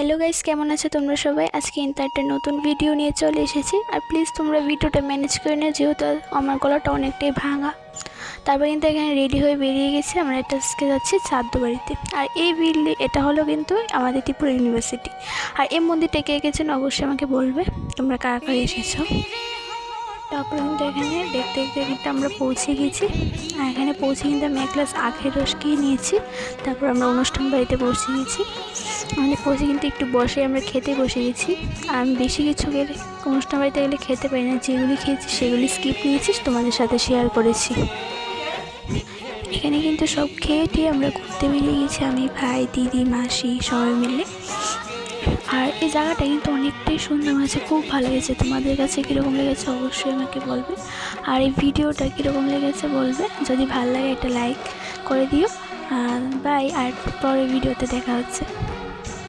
Hello guys, কেমন আছো তোমরা সবাই? আজকে কিন্তু একটা নতুন ভিডিও নিয়ে চলে এসেছি। আর প্লিজ তোমরা ভিডিওটা ম্যানেজ করে নিও, যেহেতু আমার গলাটা অনেকটাই ভাঙা। তারপর কিন্তু এখানে রেডি হয়ে বেরিয়ে গেছি, আমরা একটা আজকে যাচ্ছি চাঁদ্দ বাড়িতে। আর এই বিল্ডিং এটা হলো কিন্তু আমাদের ত্রিপুরা ইউনিভার্সিটি। আর এই মন্দিরটা কে গেছেন অবশ্যই আমাকে বলবে তোমরা কারা কারা এসেছো। তারপর কিন্তু এখানে দেখতে দেখতে কিন্তু আমরা পৌঁছে গেছি। আর এখানে পৌঁছে কিন্তু আমি এক গ্লাস আখের রস খেয়ে নিয়েছি। তারপর আমরা অনুষ্ঠান বাড়িতে পৌঁছে গেছি। মানে পৌঁছে কিন্তু একটু বসে আমরা খেতে বসে গেছি। আর আমি বেশি কিছু গেলে অনুষ্ঠান বাড়িতে গেলে খেতে পারি না, যেগুলি খেয়েছি সেগুলি স্কিপ নিয়েছি, তোমাদের সাথে শেয়ার করেছি। এখানে কিন্তু সব খেয়ে টেয়ে আমরা ঘুরতে বেরিয়ে গেছি, আমি ভাই দিদি মাসি সবাই মিলে। আর এই জায়গাটা কিন্তু অনেকটাই সুন্দর হয়েছে, খুব ভালো লেগেছে। তোমাদের কাছে কীরকম লেগেছে অবশ্যই আমাকে বলবে। আর এই ভিডিওটা কীরকম লেগেছে বলবে, যদি ভালো লাগে একটা লাইক করে দিও। বাই, আর পরের ভিডিওতে দেখা হচ্ছে।